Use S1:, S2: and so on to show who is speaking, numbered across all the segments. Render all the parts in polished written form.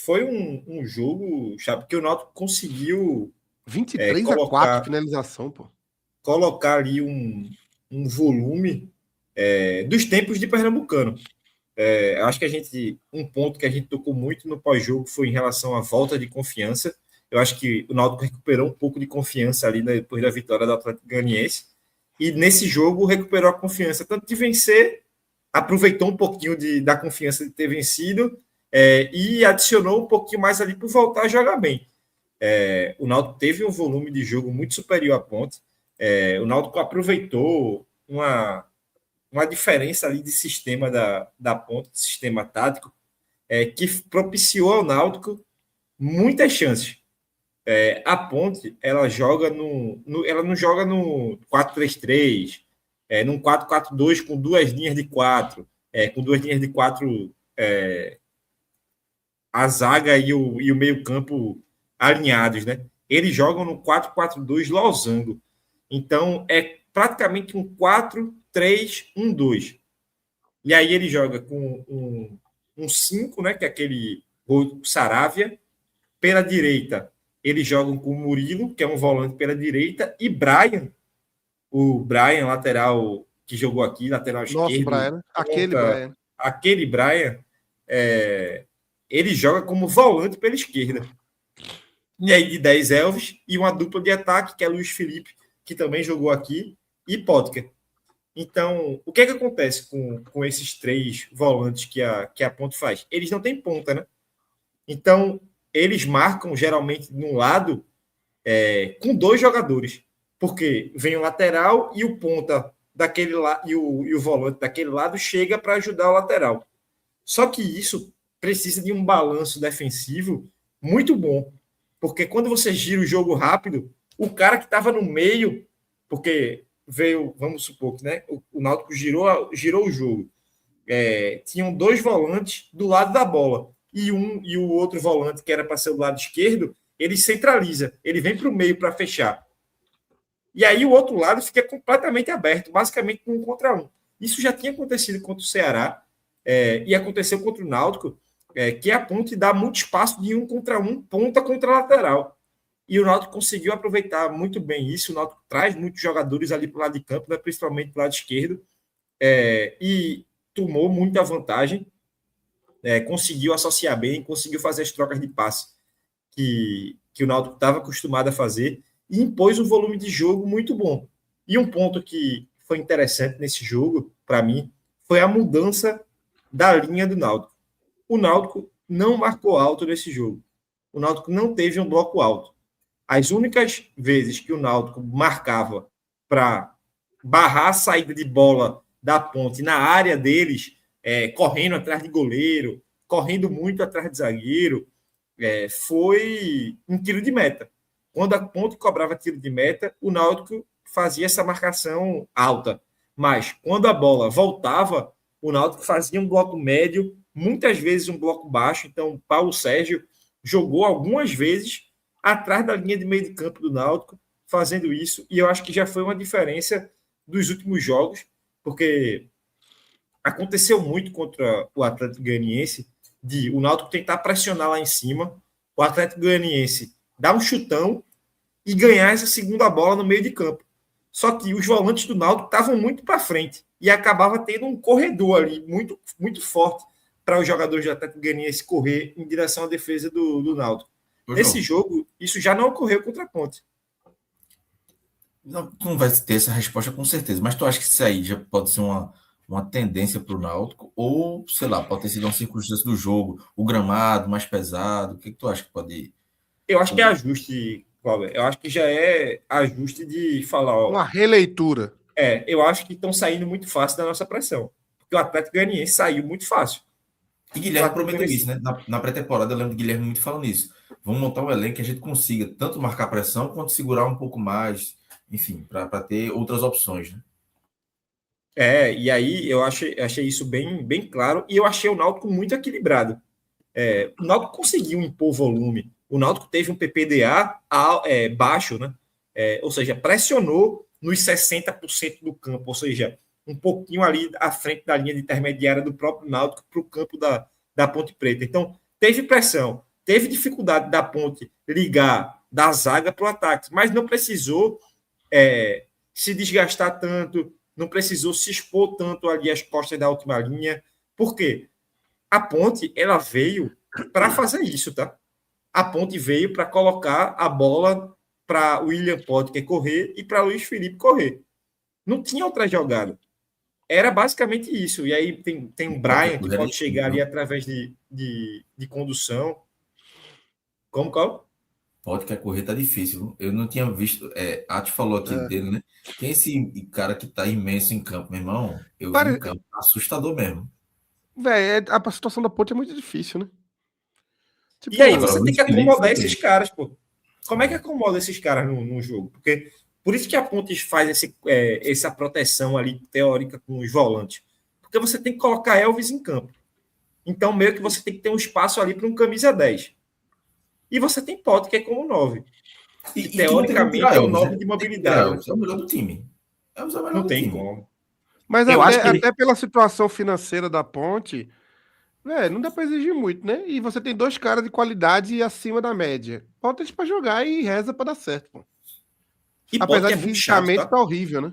S1: foi um jogo, sabe, que o Náutico conseguiu
S2: 23-4 finalização, pô.
S1: Colocar ali um volume dos tempos de Pernambucano. Acho que um ponto que a gente tocou muito no pós-jogo foi em relação à volta de confiança. Eu acho que o Náutico recuperou um pouco de confiança ali, né, depois da vitória do Atlético Goianiense. E nesse jogo recuperou a confiança, tanto de vencer, aproveitou um pouquinho da confiança de ter vencido e adicionou um pouquinho mais ali para voltar a jogar bem. O Náutico teve um volume de jogo muito superior à Ponte. O Náutico aproveitou uma diferença ali de sistema da Ponte, de sistema tático, que propiciou ao Náutico muitas chances. A Ponte, ela joga ela não joga no 4-3-3, num 4-4-2 com duas linhas de quatro, a zaga e o meio-campo alinhados, né? Eles jogam no 4-4-2 losango. Então, é praticamente um 4-3-1-2. E aí ele joga com um 5, né? Que é aquele Saravia. Pela direita, eles jogam com o Murilo, que é um volante pela direita, e Brian, o Brian, lateral que jogou aqui, lateral
S2: Nosso
S1: esquerdo.
S2: Brian, Brian.
S1: Aquele Brian, ele joga como volante pela esquerda. E aí de 10 Elvis e uma dupla de ataque, que é Luiz Felipe, que também jogou aqui, e Potker. Então, o que é que acontece com esses três volantes que a Ponte faz? Eles não têm ponta, né? Então, eles marcam geralmente num lado com dois jogadores, porque vem o lateral e o ponta daquele lado e o volante daquele lado chega para ajudar o lateral. Só que isso precisa de um balanço defensivo muito bom, porque quando você gira o jogo rápido, o cara que estava no meio, porque veio, vamos supor que, né, o Náutico girou o jogo, tinham dois volantes do lado da bola e o outro volante que era para ser do lado esquerdo, ele centraliza, ele vem para o meio para fechar. E aí o outro lado fica completamente aberto, basicamente um contra um. Isso já tinha acontecido contra o Ceará e aconteceu contra o Náutico, que a Ponte dá muito espaço de um contra um, ponta contra lateral. E o Náutico conseguiu aproveitar muito bem isso. O Náutico traz muitos jogadores ali para o lado de campo, né, principalmente para o lado esquerdo, e tomou muita vantagem, conseguiu associar bem, conseguiu fazer as trocas de passe que o Náutico estava acostumado a fazer e impôs um volume de jogo muito bom. E um ponto que foi interessante nesse jogo, para mim, foi a mudança da linha do Náutico. O Náutico não marcou alto nesse jogo. O Náutico não teve um bloco alto. As únicas vezes que o Náutico marcava para barrar a saída de bola da Ponte na área deles, correndo atrás de goleiro, correndo muito atrás de zagueiro, foi um tiro de meta. Quando a Ponte cobrava tiro de meta, o Náutico fazia essa marcação alta. Mas quando a bola voltava, o Náutico fazia um bloco médio, muitas vezes um bloco baixo. Então, Paulo Sérgio jogou algumas vezes atrás da linha de meio de campo do Náutico, fazendo isso. E eu acho que já foi uma diferença dos últimos jogos, porque aconteceu muito contra o Atlético Goianiense de o Náutico tentar pressionar lá em cima, o Atlético Goianiense dar um chutão e ganhar essa segunda bola no meio de campo. Só que os volantes do Náutico estavam muito para frente e acabava tendo um corredor ali muito, muito forte para os jogadores do Atlético Goianiense correr em direção à defesa do Náutico. Nesse jogo, isso já não ocorreu contra a Ponte.
S3: Não, tu não vai ter essa resposta com certeza, mas tu acha que isso aí já pode ser uma tendência para o Náutico? Ou, sei lá, pode ter sido uma circunstância do jogo, o gramado mais pesado? O que tu acha que pode ir?
S1: Eu acho que é ajuste, Cláudio. Eu acho que já é ajuste de falar.
S2: Uma releitura.
S1: Eu acho que estão saindo muito fácil da nossa pressão. Porque o Atlético Goianiense saiu muito fácil.
S3: E Guilherme prometeu isso, né? Na pré-temporada, eu lembro de Guilherme muito falando isso. Vamos montar um elenco que a gente consiga tanto marcar pressão quanto segurar um pouco mais, enfim, para ter outras opções, né?
S1: E aí eu achei isso bem, bem claro e eu achei o Náutico muito equilibrado. O Náutico conseguiu impor volume. O Náutico teve um PPDA baixo, né? Ou seja, pressionou nos 60% do campo, ou seja, um pouquinho ali à frente da linha de intermediária do próprio Náutico para o campo da Ponte Preta. Então, teve pressão, teve dificuldade da Ponte ligar da zaga para o ataque, mas não precisou se desgastar tanto, não precisou se expor tanto ali às costas da última linha. Por quê? A Ponte, ela veio para fazer isso, tá? A Ponte veio para colocar a bola para o William Potker correr e para Luiz Felipe correr. Não tinha outra jogada. Era basicamente isso. E aí tem o Brian, que pode chegar ali através de condução. Como, qual?
S3: Potker correr tá difícil. Eu não tinha visto. Ati falou aqui dele, né? Tem esse cara que tá imenso em campo, meu irmão. Eu vi em campo. Assustador mesmo.
S2: Velho, a situação da Ponte é muito difícil, né?
S1: Tipo, e aí você tem que acomodar esses caras, pô. Como é que acomoda esses caras no jogo? Porque por isso que a Ponte faz essa proteção ali teórica com os volantes. Porque você tem que colocar Elvis em campo. Então, meio que você tem que ter um espaço ali para um camisa 10. E você tem Pote, que é como 9. E teoricamente é um 9 de mobilidade.
S3: É o melhor do time.
S1: Não tem como.
S2: Mas até pela situação financeira da Ponte, não dá para exigir muito, né? E você tem 2 caras de qualidade acima da média. Bota eles para jogar e reza para dar certo, pô.
S1: E
S2: apesar de fisicamente chato, tá horrível, né?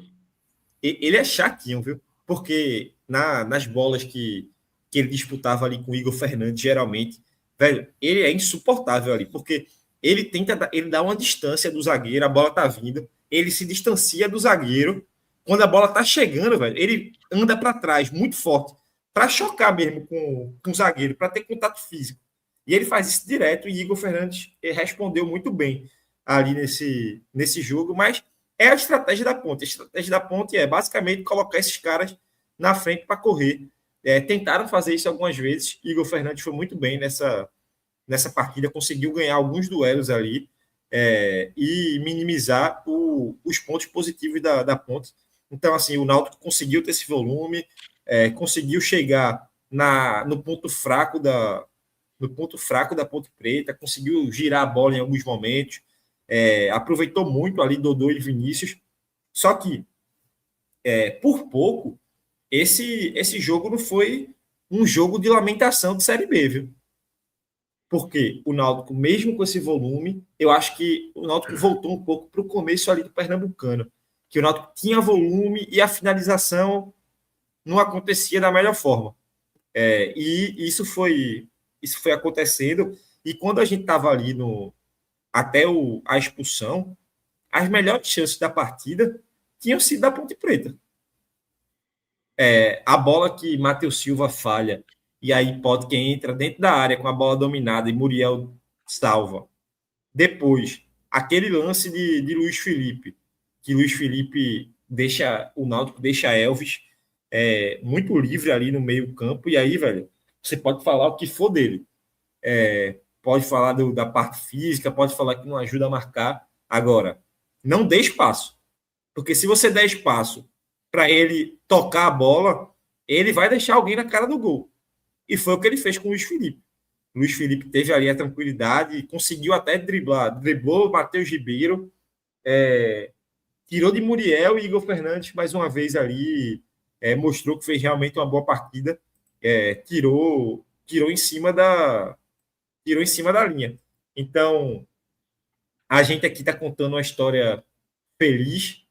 S1: Ele é chatinho, viu? Porque nas bolas que ele disputava ali com o Igor Fernandes, geralmente, velho, ele é insuportável ali, porque ele dá uma distância do zagueiro, a bola tá vindo, ele se distancia do zagueiro, quando a bola tá chegando, velho, ele anda para trás muito forte, para chocar mesmo com o zagueiro, para ter contato físico. E ele faz isso direto, e Igor Fernandes respondeu muito bem ali nesse jogo, mas é a estratégia da Ponte. A estratégia da Ponte é basicamente colocar esses caras na frente para correr. Tentaram fazer isso algumas vezes. Igor Fernandes foi muito bem nessa partida, conseguiu ganhar alguns duelos ali e minimizar os pontos positivos da Ponte. Então, assim, o Náutico conseguiu ter esse volume, conseguiu chegar no ponto fraco da Ponte Preta, conseguiu girar a bola em alguns momentos. Aproveitou muito ali Dodô e Vinícius, só que por pouco esse jogo não foi um jogo de lamentação de Série B, viu? Porque o Náutico, mesmo com esse volume, eu acho que o Náutico voltou um pouco para o começo ali do Pernambucano, que o Náutico tinha volume e a finalização não acontecia da melhor forma. E isso foi acontecendo, e quando a gente estava ali até a expulsão, as melhores chances da partida tinham sido da Ponte Preta. A bola que Matheus Silva falha, e aí pode quem entra dentro da área com a bola dominada e Muriel salva. Depois, aquele lance de Luiz Felipe, que Luiz Felipe o Náutico deixa Elvis muito livre ali no meio campo, e aí, velho, você pode falar o que for dele. Pode falar da parte física, pode falar que não ajuda a marcar. Agora, não dê espaço. Porque se você der espaço para ele tocar a bola, ele vai deixar alguém na cara do gol. E foi o que ele fez com o Luiz Felipe. O Luiz Felipe teve ali a tranquilidade, conseguiu até driblou o Matheus Ribeiro, tirou de Muriel e Igor Fernandes mais uma vez ali, mostrou que fez realmente uma boa partida, tirou em cima da linha. Então, a gente aqui está contando uma história feliz,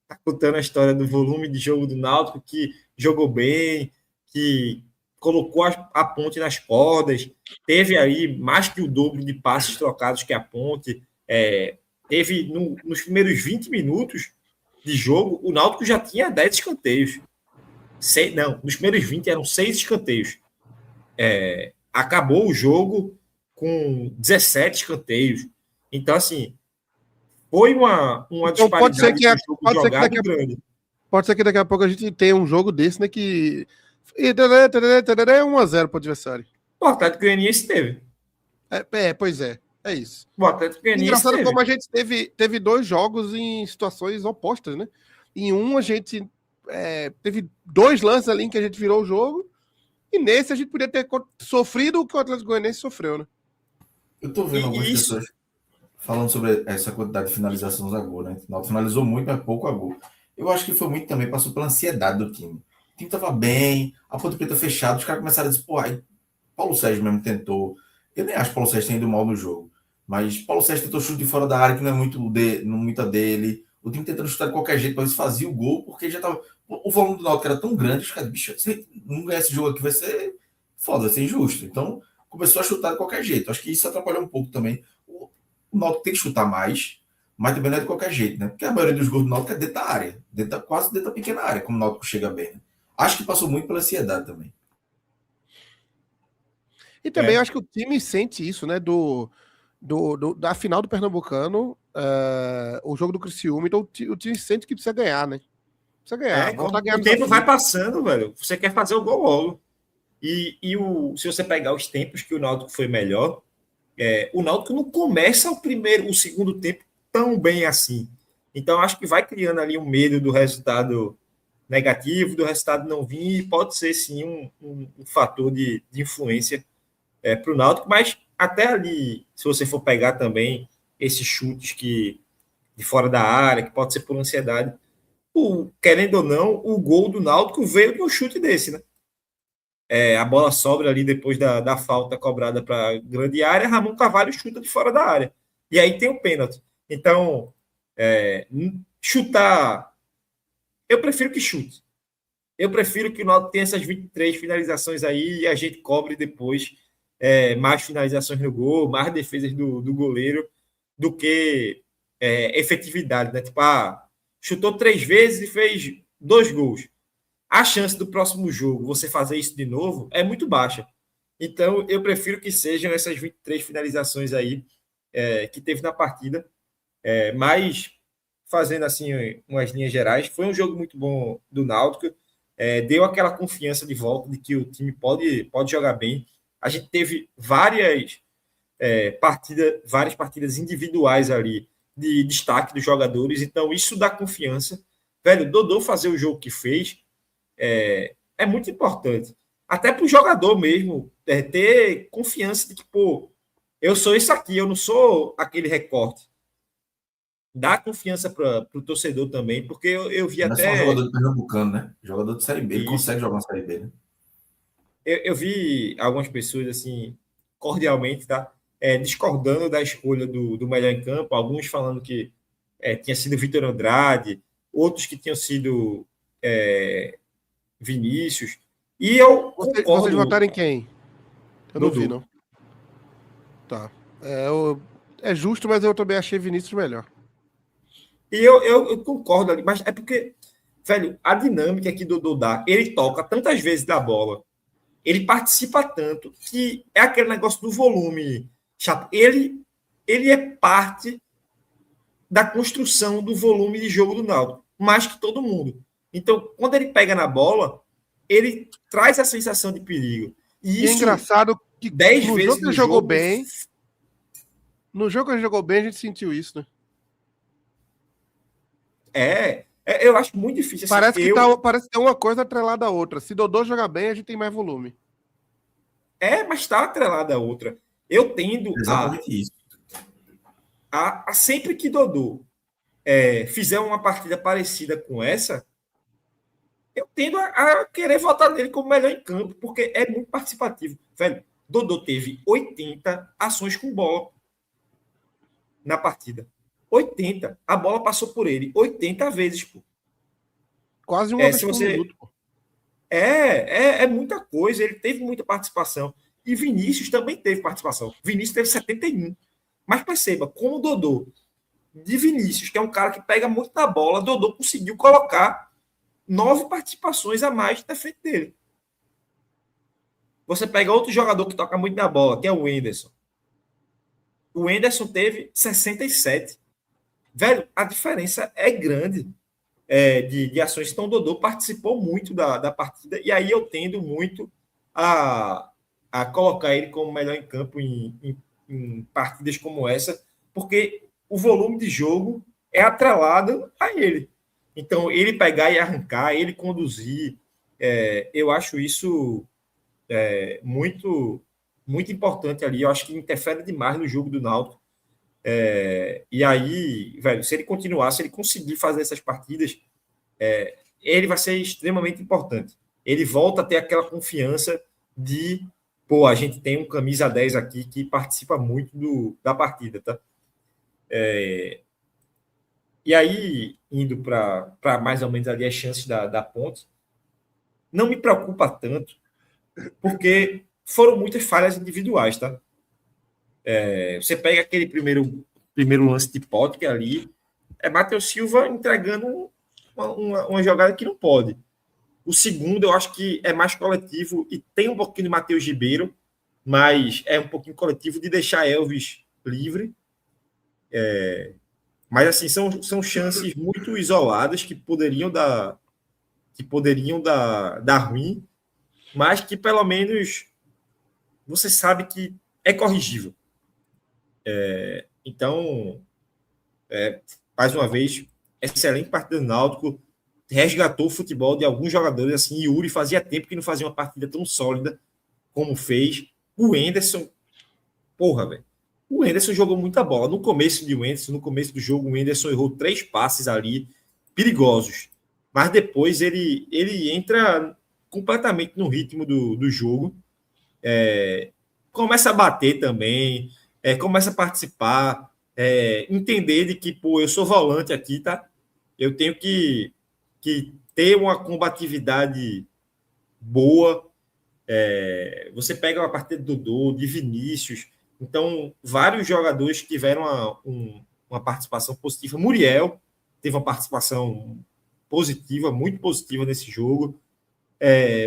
S1: está contando a história do volume de jogo do Náutico, que jogou bem, que colocou a Ponte nas cordas, teve aí mais que o dobro de passes trocados que a Ponte, teve nos primeiros 20 minutos de jogo, o Náutico já tinha 10 escanteios. Nos primeiros 20 eram 6 escanteios. Acabou o jogo com 17 escanteios. Então, assim, foi uma disparidade de jogo jogado grande.
S2: Pode ser que daqui a pouco a gente tenha um jogo desse, né, que... 1-0 pro adversário.
S1: O Atlético Goianiense teve.
S2: Pois é. É isso.
S1: O Atlético Goianiense
S2: engraçado como a gente teve 2 jogos em situações opostas, né? Em um a gente teve 2 lances ali em que a gente virou o jogo, e nesse a gente podia ter sofrido o que o Atlético Goianiense sofreu, né?
S3: Eu tô vendo algumas pessoas falando sobre essa quantidade de finalizações a gol, né? O Náutico finalizou muito, mas pouco a gol. Eu acho que foi muito também, passou pela ansiedade do time. O time tava bem, a Ponte Preta fechada, os caras começaram a dizer, aí Paulo Sérgio mesmo tentou Eu nem acho que o Paulo Sérgio tenha ido mal no jogo. Mas Paulo Sérgio tentou chute de fora da área, que não é muita dele. O time tentando chutar de qualquer jeito para ver se fazia o gol, porque já tava. O volume do Náutico era tão grande, os caras, bicho, se não ganhar esse jogo aqui vai ser foda, vai ser injusto. Então, começou a chutar de qualquer jeito. Acho que isso atrapalhou um pouco também. O Náutico tem que chutar mais, mas também não é de qualquer jeito, né? Porque a maioria dos gols do Náutico é dentro da área, quase dentro da pequena área, como o Náutico chega bem. Né? Acho que passou muito pela ansiedade também.
S2: E também acho que o time sente isso, né? Da final do Pernambucano, o jogo do Criciúma, então o time sente que precisa ganhar, né? Precisa ganhar.
S1: O tempo vai passando, velho. Você quer fazer o gol logo. Se você pegar os tempos que o Náutico foi melhor, o Náutico não começa o segundo tempo tão bem assim. Então, acho que vai criando ali um medo do resultado negativo, do resultado não vir, e pode ser sim um fator de influência para o Náutico, mas até ali, se você for pegar também esses chutes de fora da área, que pode ser por ansiedade, querendo ou não, o gol do Náutico veio de um chute desse, né? A bola sobra ali depois da falta cobrada para a grande área, Ramon Carvalho chuta de fora da área. E aí tem o pênalti. Então, chutar, eu prefiro que chute. Eu prefiro que o Náutico tenha essas 23 finalizações aí e a gente cobre depois mais finalizações no gol, mais defesas do goleiro, do que efetividade, né? Tipo, chutou 3 vezes e fez 2 gols. A chance do próximo jogo você fazer isso de novo é muito baixa. Então, eu prefiro que sejam essas 23 finalizações aí que teve na partida. Mas, fazendo assim umas linhas gerais, foi um jogo muito bom do Náutico. Deu aquela confiança de volta de que o time pode jogar bem. A gente teve várias partidas individuais ali de destaque dos jogadores, então isso dá confiança. Velho, Dodô fazer o jogo que fez é muito importante. Até para o jogador mesmo ter confiança de que, pô, eu sou isso aqui, eu não sou aquele recorte. Dá confiança para o torcedor também, porque eu vi
S3: não
S1: até...
S3: é só um jogador de Pernambucano, né? Jogador de Série B, ele consegue jogar uma Série B, né?
S1: Eu vi algumas pessoas, assim, cordialmente, tá? Discordando da escolha do melhor em campo, alguns falando que tinha sido Vitor Andrade, outros que tinham sido Vinícius. E eu concordo.
S2: Vocês votaram em quem? Eu não
S1: Dudu.
S2: vi, não. Tá. É justo, mas eu também achei Vinícius melhor.
S1: E eu concordo ali, mas é porque, velho, a dinâmica que Dodô dá, ele toca tantas vezes da bola, ele participa tanto, que é aquele negócio do volume. Chato. Ele é parte da construção do volume de jogo do Náutico, mais que todo mundo. Então, quando ele pega na bola, ele traz a sensação de perigo. E isso,
S2: é engraçado que
S1: 10
S2: no
S1: vezes
S2: jogo que
S1: no
S2: ele jogou
S1: jogo,
S2: bem. No jogo que ele jogou bem, a gente sentiu isso, né?
S1: Eu acho muito difícil. Assim,
S2: parece que tem uma coisa atrelada à outra. Se Dodô jogar bem, a gente tem mais volume.
S1: Mas está atrelada a outra. Eu tendo
S3: exatamente isso.
S1: A sempre que Dodô fizer uma partida parecida com essa, eu tendo a querer votar nele como melhor em campo, porque é muito participativo. Velho, Dodô teve 80 ações com bola na partida. 80. A bola passou por ele 80 vezes, pô.
S2: Quase uma vez por minuto, pô.
S1: É muita coisa. Ele teve muita participação. E Vinícius também teve participação. Vinícius teve 71. Mas perceba, como o Dodô de Vinícius, que é um cara que pega muito na bola, Dodô conseguiu colocar 9 participações a mais na frente dele. Você pega outro jogador que toca muito na bola, que é o Wenderson. O Wenderson teve 67. Velho, a diferença é grande de ações. Então, o Dodô participou muito da partida, e aí eu tendo muito a colocar ele como melhor em campo em partidas como essa, porque o volume de jogo é atrelado a ele. Então, ele pegar e arrancar, ele conduzir, eu acho isso muito, muito importante ali. Eu acho que interfere demais no jogo do Náutico. E aí, velho, se ele continuar, se ele conseguir fazer essas partidas, ele vai ser extremamente importante. Ele volta a ter aquela confiança de, pô, a gente tem um camisa 10 aqui que participa muito da partida, tá? E aí, indo para mais ou menos ali as chances da Ponte, não me preocupa tanto, porque foram muitas falhas individuais, tá? Você pega aquele primeiro lance de Pote ali, é Matheus Silva entregando uma jogada que não pode. O segundo, eu acho que é mais coletivo e tem um pouquinho de Matheus Ribeiro, mas é um pouquinho coletivo de deixar Elvis livre. Mas, assim, são chances muito isoladas que poderiam dar ruim, mas que, pelo menos, você sabe que é corrigível. Então, mais uma vez, excelente partida do Náutico, resgatou o futebol de alguns jogadores, assim, Yuri fazia tempo que não fazia uma partida tão sólida como fez. O Enderson, porra, velho. O Enderson jogou muita bola. No começo do jogo, o Enderson errou 3 passes ali, perigosos. Mas depois ele entra completamente no ritmo do jogo. Começa a bater também, começa a participar, entender de que, pô, eu sou volante aqui, tá? Eu tenho que ter uma combatividade boa. Você pega uma partida do Dodô, de Vinícius, então vários jogadores tiveram uma participação positiva. Muriel teve uma participação positiva, muito positiva nesse jogo.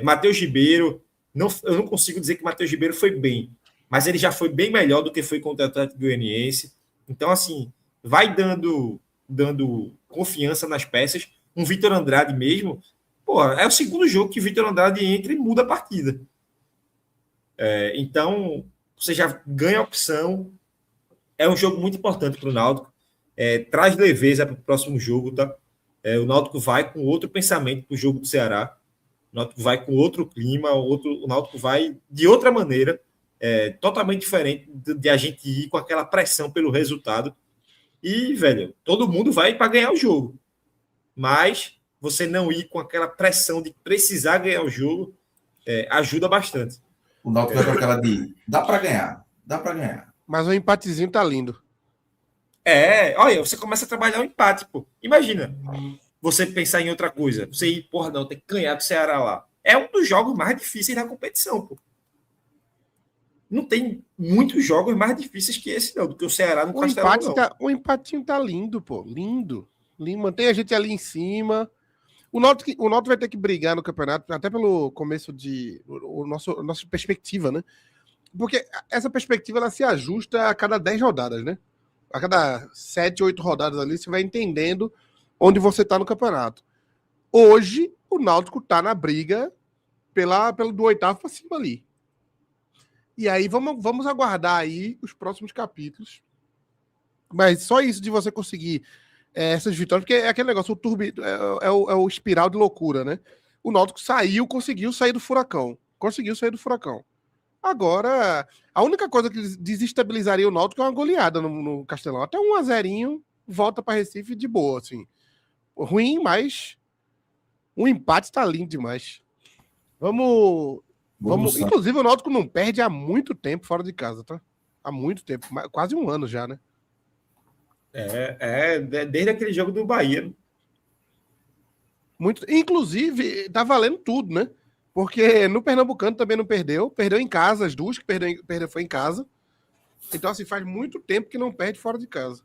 S1: Matheus Ribeiro, eu não consigo dizer que Matheus Ribeiro foi bem, mas ele já foi bem melhor do que foi contra o Atlético Goianiense. Então, assim, vai dando confiança nas peças. Um Vitor Andrade mesmo, é o segundo jogo que Vitor Andrade entra e muda a partida. Então, você já ganha a opção. É um jogo muito importante para o Náutico. Traz leveza para o próximo jogo, tá? O Náutico vai com outro pensamento para o jogo do Ceará. O Náutico vai com outro clima, o Náutico vai de outra maneira, totalmente diferente de a gente ir com aquela pressão pelo resultado. E, velho, todo mundo vai para ganhar o jogo. Mas você não ir com aquela pressão de precisar ganhar o jogo ajuda bastante.
S3: O Náutico vai com aquela de dá para ganhar.
S2: Mas o empatezinho tá lindo.
S1: Olha, você começa a trabalhar o empate, pô. Imagina, você pensar em outra coisa. Você ir, porra, não, tem que ganhar do Ceará lá. É um dos jogos mais difíceis da competição, pô. Não tem muitos jogos mais difíceis que esse, não, do que o Ceará no Castelão, não.
S2: O empatinho tá lindo, pô. Lindo. Mantém a gente ali em cima. O Náutico vai ter que brigar no campeonato, até pelo começo nossa perspectiva, né? Porque essa perspectiva ela se ajusta a cada 10 rodadas, né? A cada 7, 8 rodadas ali, você vai entendendo onde você tá no campeonato. Hoje, o Náutico tá na briga pelo do 8º para cima ali. E aí, vamos aguardar aí os próximos capítulos. Mas só isso de você conseguir essas vitórias, porque é aquele negócio, é o espiral de loucura, né? O Náutico conseguiu sair do furacão. Agora, a única coisa que desestabilizaria o Náutico é uma goleada no Castelão. Até 1-0, volta para Recife de boa, assim. Ruim, mas um empate tá lindo demais. Vamos. Inclusive, o Náutico não perde há muito tempo fora de casa, tá? Há muito tempo, quase 1 ano já, né?
S1: Desde aquele jogo do Bahia.
S2: Inclusive, tá valendo tudo, né? Porque no Pernambucano também não perdeu. Perdeu em casa, as duas que perdeu foi em casa. Então, assim, faz muito tempo que não perde fora de casa.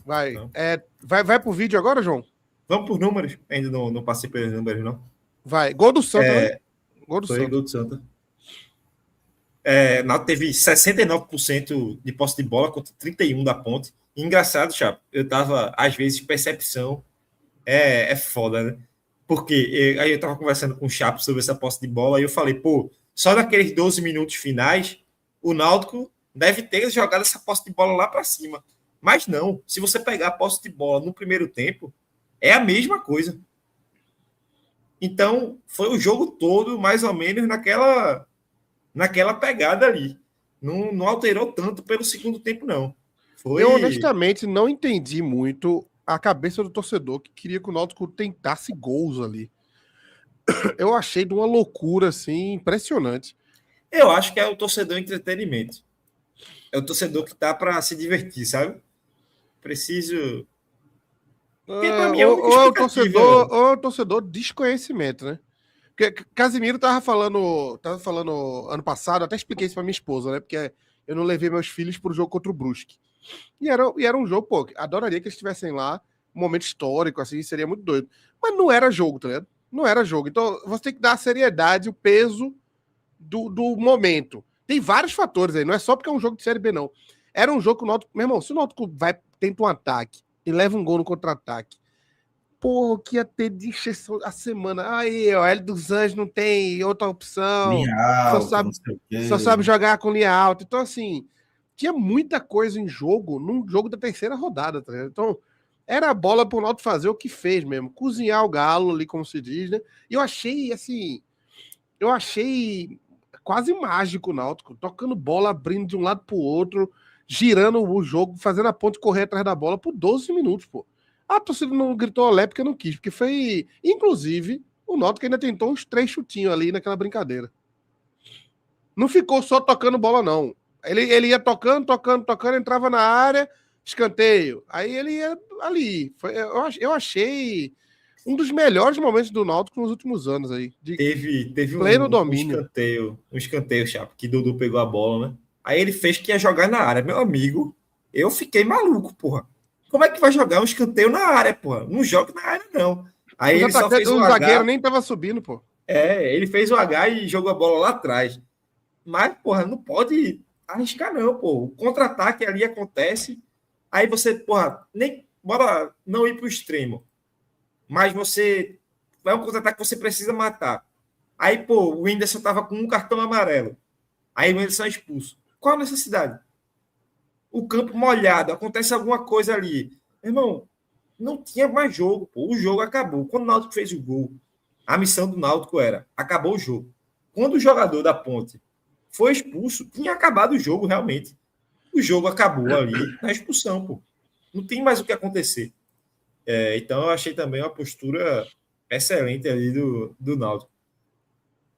S2: Vai pro vídeo agora, João?
S1: Vamos por números. Ainda não passei pelos números, não.
S2: Vai. Gol do Santa, né?
S1: Gol do Santa. Náutico teve 69% de posse de bola contra 31% da Ponte. E engraçado, Chapo, eu tava, às vezes, percepção é foda, né? Porque aí eu tava conversando com o Chapo sobre essa posse de bola e eu falei, pô, só naqueles 12 minutos finais, o Náutico deve ter jogado essa posse de bola lá para cima. Mas não, se você pegar a posse de bola no primeiro tempo, é a mesma coisa. Então, foi o jogo todo, mais ou menos, naquela pegada ali. Não alterou tanto pelo segundo tempo, não.
S2: Eu, honestamente, não entendi muito a cabeça do torcedor que queria que o Náutico tentasse gols ali. Eu achei de uma loucura, assim, impressionante.
S1: Eu acho que é o torcedor entretenimento. É o torcedor que tá para se divertir, sabe? Preciso. Porque para mim é a única explicativa.
S2: Ou é o torcedor desconhecimento, né? Porque Casimiro tava falando ano passado, até expliquei isso pra minha esposa, né? Porque eu não levei meus filhos pro jogo contra o Brusque. E era um jogo, pô, adoraria que eles estivessem lá, um momento histórico, assim, seria muito doido. Mas não era jogo, tá ligado? Não era jogo. Então você tem que dar a seriedade, o peso do momento. Tem vários fatores aí, não é só porque é um jogo de Série B, não. Era um jogo que o Náutico, meu irmão, se o Náutico tenta um ataque e leva um gol no contra-ataque, porra, o que ia ter de exceção a semana? Aí, ó, Hélio dos Anjos não tem outra opção.
S3: Linha
S2: Só
S3: alta,
S2: sabe,
S3: não sei o
S2: só sabe
S3: quê.
S2: jogar com linha alta. Então, assim, tinha muita coisa em jogo, num jogo da terceira rodada, tá ligado? Então, era a bola pro Náutico fazer o que fez mesmo. Cozinhar o galo ali, como se diz, né? E eu achei quase mágico o Náutico, tocando bola, abrindo de um lado pro outro, girando o jogo, fazendo a ponte correr atrás da bola por 12 minutos, pô. A torcida não gritou olé porque não quis, porque foi. Inclusive, o Náutico ainda tentou uns 3 chutinhos ali naquela brincadeira. Não ficou só tocando bola, não. Ele ia tocando, tocando, tocando, entrava na área, escanteio. Aí ele ia ali. Eu achei um dos melhores momentos do Náutico nos últimos anos aí. De
S1: Teve
S2: pleno domínio.
S1: um escanteio, Chapo, que Dudu pegou a bola, né? Aí ele fez que ia jogar na área. Meu amigo, eu fiquei maluco, porra. Como é que vai jogar um escanteio na área, porra? Não joga na área, não. Aí
S2: Os
S1: ele só
S2: atacantes,
S1: fez o
S2: o zagueiro
S1: H.
S2: nem tava subindo, pô.
S1: Ele fez o H e jogou a bola lá atrás. Mas, porra, não pode arriscar, não, pô. O contra-ataque ali acontece. Aí você, porra, nem. Bora não ir pro extremo. Mas você. Vai um contra-ataque que você precisa matar. Aí, pô, o Whindersson tava com um cartão amarelo. Aí o Whindersson é expulso. Qual a necessidade? O campo molhado, acontece alguma coisa ali. Irmão, não tinha mais jogo, pô. O jogo acabou. Quando o Náutico fez o gol, a missão do Náutico era: acabou o jogo. Quando o jogador da Ponte foi expulso, tinha acabado o jogo realmente. O jogo acabou ali na expulsão, pô. Não tem mais o que acontecer. Então eu achei também uma postura excelente ali do Náutico.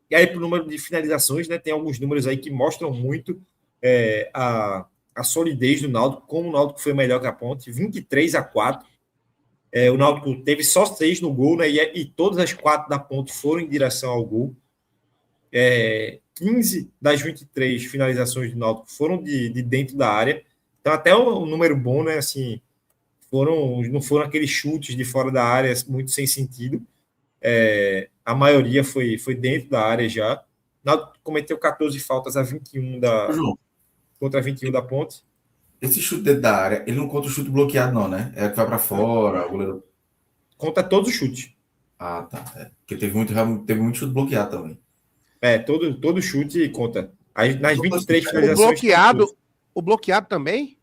S1: E aí, para o número de finalizações, né, tem alguns números aí que mostram muito a solidez do Náutico, como o Náutico foi melhor que a Ponte, 23-4. O Náutico teve só 6 no gol, né, e todas as 4 da Ponte foram em direção ao gol. 15 das 23 finalizações do Náutico foram de dentro da área. Então, até um número bom, né? Assim, não foram aqueles chutes de fora da área muito sem sentido. A maioria foi dentro da área já. O Náutico cometeu 14 faltas a 21
S3: Ô, João,
S1: contra 21 da Ponte.
S3: esse chute dentro da área, ele não conta o chute bloqueado, não, né? É que vai para fora, o goleiro.
S1: Conta todos os chutes.
S3: Ah, tá. Porque teve muito chute bloqueado também.
S1: Todo chute conta. Nas
S3: Então,
S1: 23
S3: assim,
S2: O
S1: finalizações.
S2: bloqueado, o bloqueado também?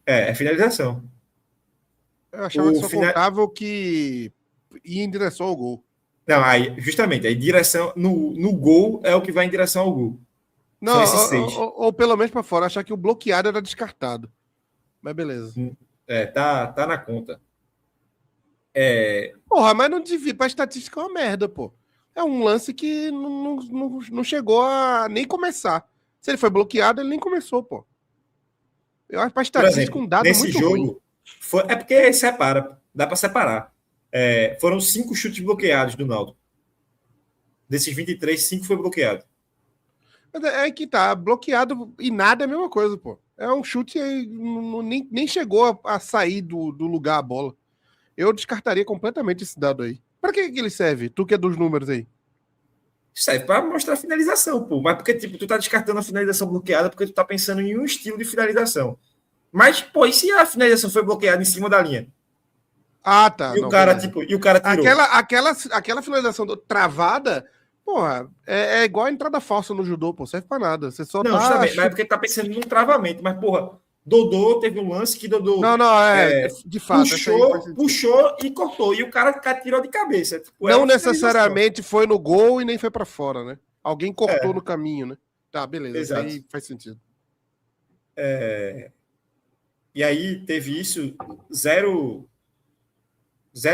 S1: É finalização.
S2: Eu achava que só
S1: Final...
S2: contava o que ia em direção ao gol.
S1: Não, aí, justamente, aí direção no gol é o que vai em direção ao gol.
S2: Não,
S1: São esses 6.
S2: ou pelo menos para fora, achar que o bloqueado era descartado. Mas beleza.
S1: Tá na conta.
S2: Porra, mas não devia. Pra estatística é uma merda, pô. É um lance que não chegou a nem começar. Se ele foi bloqueado, ele nem começou, pô. Eu acho pra
S1: Por
S2: estatística
S1: exemplo,
S2: um dado
S1: nesse
S2: muito ruim.
S1: jogo, é porque separa, dá para separar. Foram 5 chutes bloqueados do Náutico. Desses 23, 5 foi bloqueado.
S2: Mas é que tá, bloqueado e nada é a mesma coisa, pô. É um chute e nem chegou a sair do lugar a bola. Eu descartaria completamente esse dado aí. Pra que ele serve? Tu que é dos números aí.
S1: Serve para mostrar a finalização, pô. Mas porque, tipo, tu tá descartando a finalização bloqueada porque tu tá pensando em um estilo de finalização. Mas, pô, e se a finalização foi bloqueada em cima da linha?
S2: Ah, tá.
S1: E
S2: Não,
S1: o cara,
S2: beleza.
S1: tipo, tirou.
S2: Aquela finalização travada, porra, é igual a entrada falsa no judô, pô. Serve pra nada. Você só
S1: Não,
S2: tá.
S1: justamente, mas é porque tá pensando num travamento. Mas, porra, Dodô teve um lance que Dodô
S2: Não, de fato. Essa aí faz sentido.
S1: puxou e cortou. E o cara tirou de cabeça. Tipo,
S2: Não necessariamente foi no gol e nem foi pra fora, né? Alguém cortou no caminho, né? Tá, beleza.
S1: Exato.
S2: Isso aí faz sentido.
S1: E aí teve isso, zero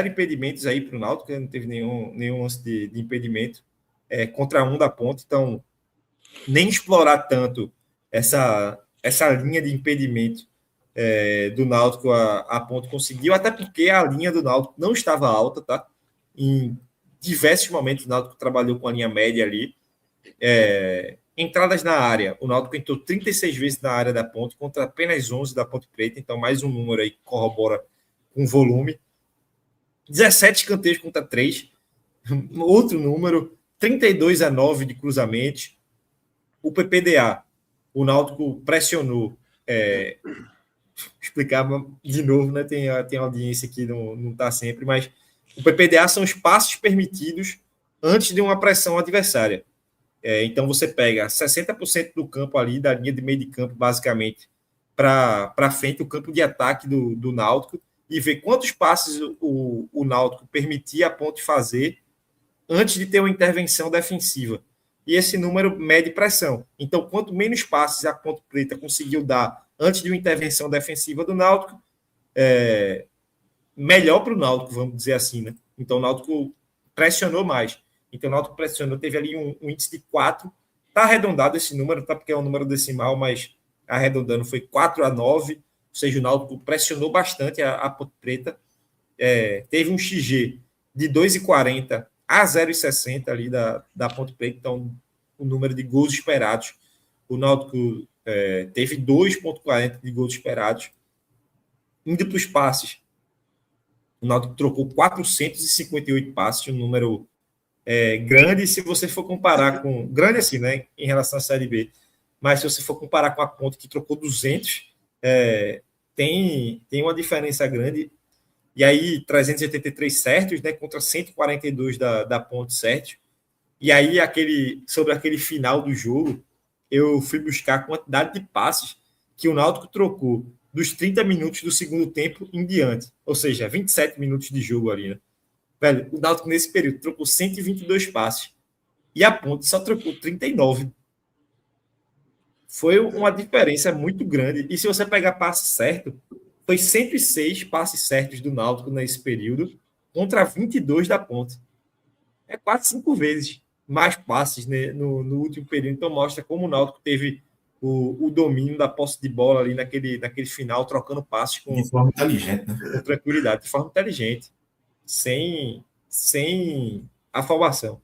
S1: impedimentos aí para o Náutico, não teve nenhum lance de impedimento contra um da Ponte. Então, nem explorar tanto essa linha de impedimento do Náutico a Ponte conseguiu, até porque a linha do Náutico não estava alta, tá? Em diversos momentos o Náutico trabalhou com a linha média ali. Entradas na área, o Náutico entrou 36 vezes na área da Ponte contra apenas 11 da Ponte Preta, então mais um número aí que corrobora com volume. 17 escanteios contra 3, outro número, 32-9 de cruzamentos. O PPDA, o Náutico pressionou, explicar de novo, né? Tem audiência aqui, não está sempre, mas o PPDA são os passos permitidos antes de uma pressão adversária. Então você pega 60% do campo ali, da linha de meio de campo, basicamente, para frente, o campo de ataque do Náutico, e ver quantos passes o Náutico permitia a Ponte fazer antes de ter uma intervenção defensiva. E esse número mede pressão. Então, quanto menos passes a Ponte Preta conseguiu dar antes de uma intervenção defensiva do Náutico, melhor para o Náutico, vamos dizer assim, né? Então, o Náutico pressionou mais. Então, o Náutico pressionou, teve ali um índice de 4. Está arredondado esse número, tá? Porque é um número decimal, mas arredondando foi 4-9. Ou seja, o Náutico pressionou bastante a Ponte Preta. Teve um XG de 2,40 a 0,60 ali da Ponte Preta. Então, o número de gols esperados. O Náutico teve 2,40 de gols esperados. Indo para os passes, o Náutico trocou 458 passes, um número grande se você for comparar com... Grande assim, né? Em relação à Série B. Mas se você for comparar com a Ponte, que trocou 200, tem uma diferença grande. E aí, 383 certos, né? Contra 142 da Ponte certos. E aí, sobre aquele final do jogo, eu fui buscar a quantidade de passes que o Náutico trocou dos 30 minutos do segundo tempo em diante. Ou seja, 27 minutos de jogo ali, né? Velho, o Náutico nesse período trocou 122 passes. E a Ponte só trocou 39. Foi uma diferença muito grande. E se você pegar passe certo, foi 106 passes certos do Náutico nesse período contra 22 da Ponte. É quase 5 vezes mais passes, né, no último período. Então mostra como o Náutico teve o domínio da posse de bola ali naquele final, trocando passes
S3: de forma inteligente, né?
S1: com tranquilidade, de forma inteligente, sem afobação.